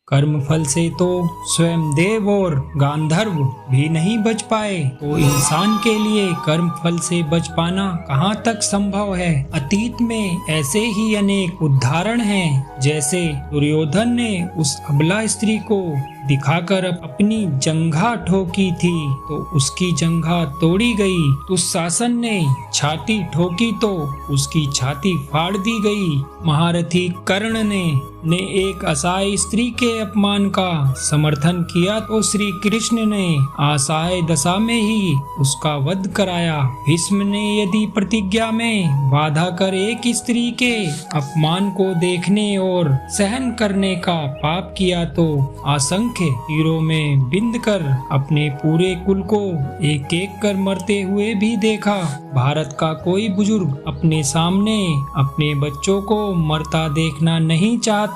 कर्म फल से तो स्वयं देव और गांधर्व भी नहीं बच पाए, तो इंसान के लिए कर्म फल से बच पाना कहाँ तक संभव है। अतीत में ऐसे ही अनेक उदाहरण हैं, जैसे दुर्योधन ने उस अबला स्त्री को दिखाकर अपनी जंघा ठोकी थी तो उसकी जंघा तोड़ी गई। दुशासन ने छाती ठोकी तो उसकी छाती फाड़ दी गई। महारथी कर्ण ने एक असहाय स्त्री के अपमान का समर्थन किया तो श्री कृष्ण ने असहाय दशा में ही उसका वध कराया। भीष्म ने यदि प्रतिज्ञा में बाधा कर एक स्त्री के अपमान को देखने और सहन करने का पाप किया तो असंख्य तीरों में बिंद कर अपने पूरे कुल को एक एक कर मरते हुए भी देखा। भारत का कोई बुजुर्ग अपने सामने अपने बच्चों को मरता देखना नहीं चाहता,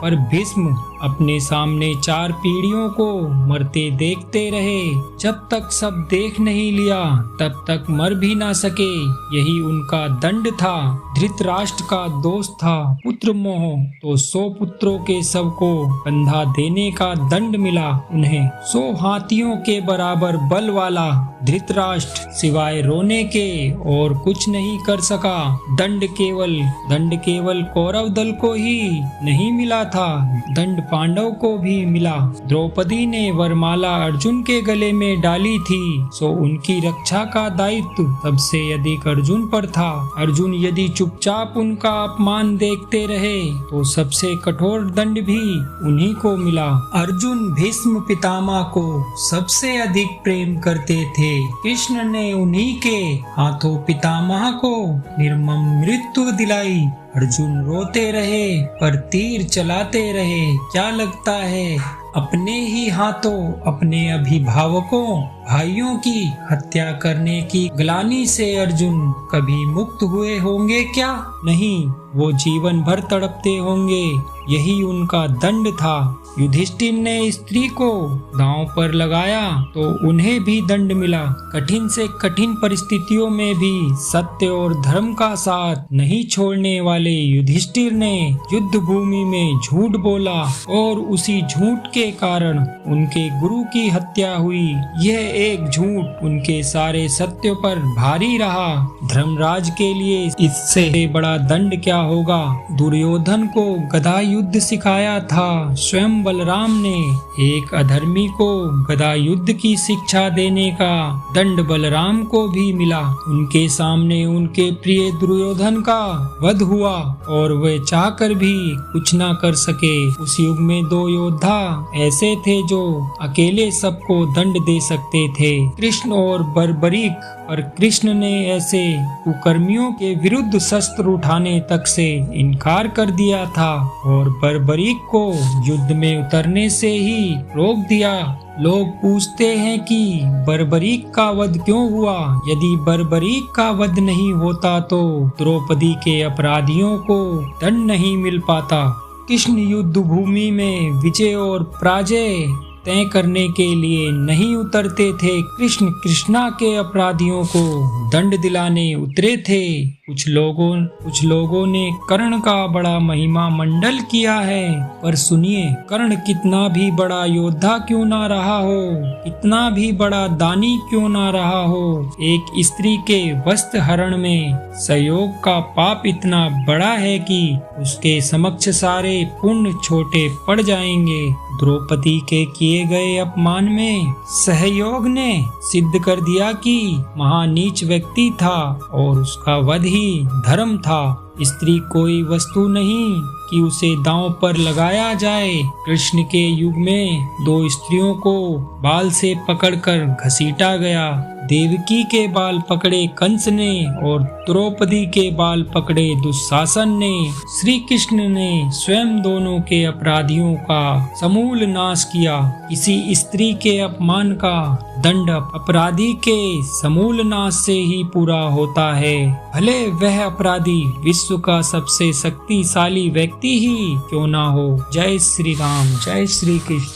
पर भीष्म अपने सामने 4 पीढ़ियों को मरते देखते रहे। जब तक सब देख नहीं लिया तब तक मर भी ना सके, यही उनका दंड था। धृतराष्ट्र का दोष था पुत्र मोह, तो 100 पुत्रों के शव को कंधा देने का दंड मिला उन्हें। 100 हाथियों के बराबर बल वाला धृतराष्ट्र सिवाय रोने के और कुछ नहीं कर सका। दंड केवल कौरव दल को ही नहीं मिला था, दंड पांडव को भी मिला। द्रौपदी ने वरमाला अर्जुन के गले में डाली थी, सो उनकी रक्षा का दायित्व सबसे अधिक अर्जुन पर था। अर्जुन यदि चुपचाप उनका अपमान देखते रहे तो सबसे कठोर दंड भी उन्हीं को मिला। अर्जुन भीष्म पितामह को सबसे अधिक प्रेम करते थे। कृष्ण ने उन्हीं के हाथों पितामह को निर्मम मृत्यु दिलाई। अर्जुन रोते रहे पर तीर चलाते रहे। क्या लगता है अपने ही हाथों अपने अभिभावकों भाइयों की हत्या करने की ग्लानि से अर्जुन कभी मुक्त हुए होंगे क्या? नहीं, वो जीवन भर तड़पते होंगे। यही उनका दंड था। युधिष्ठिर ने स्त्री को दांव पर लगाया तो उन्हें भी दंड मिला। कठिन से कठिन परिस्थितियों में भी सत्य और धर्म का साथ नहीं छोड़ने वाले युधिष्ठिर ने युद्ध भूमि में झूठ बोला और उसी झूठ के कारण उनके गुरु की हत्या हुई। यह एक झूठ उनके सारे सत्य पर भारी रहा। धर्मराज के लिए इससे बड़ा दंड क्या होगा। दुर्योधन को गदा युद्ध सिखाया था स्वयं बलराम ने। एक अधर्मी को गदा युद्ध की शिक्षा देने का दंड बलराम को भी मिला। उनके सामने उनके प्रिय दुर्योधन का वध हुआ और वे चाहकर भी कुछ ना कर सके। उस युग में 2 योद्धा ऐसे थे जो अकेले सबको दंड दे सकते थे, कृष्ण और बर्बरीक। और कृष्ण ने ऐसे कुकर्मियों के विरुद्ध शस्त्र उठाने तक से इनकार कर दिया था और बर्बरीक को युद्ध में उतरने से ही रोक दिया। लोग पूछते हैं कि बर्बरीक का वध क्यों हुआ। यदि बर्बरीक का वध नहीं होता तो द्रौपदी के अपराधियों को दंड नहीं मिल पाता। कृष्ण युद्ध भूमि में विजय और पराजय तय करने के लिए नहीं उतरते थे, कृष्ण कृष्णा के अपराधियों को दंड दिलाने उतरे थे। कुछ लोगों ने कर्ण का बड़ा महिमा मंडल किया है, पर सुनिए, कर्ण कितना भी बड़ा योद्धा क्यों ना रहा हो, कितना भी बड़ा दानी क्यों ना रहा हो, एक स्त्री के वस्त्र हरण में सहयोग का पाप इतना बड़ा है कि उसके समक्ष सारे पुण्य छोटे पड़ जाएंगे। द्रौपदी के किए गए अपमान में सहयोग ने सिद्ध कर दिया कि महानीच व्यक्ति था और उसका वध ही धर्म था। स्त्री कोई वस्तु नहीं कि उसे दांव पर लगाया जाए। कृष्ण के युग में 2 स्त्रियों को बाल से पकड़कर घसीटा गया। देवकी के बाल पकड़े कंस ने और द्रौपदी के बाल पकड़े दुशासन ने। श्री कृष्ण ने स्वयं दोनों के अपराधियों का समूल नाश किया। किसी स्त्री के अपमान का दंड अपराधी के समूल नाश से ही पूरा होता है, भले वह अपराधी विश्व का सबसे शक्तिशाली व्यक्ति ही क्यों ना हो। जय श्री राम, जय श्री कृष्ण।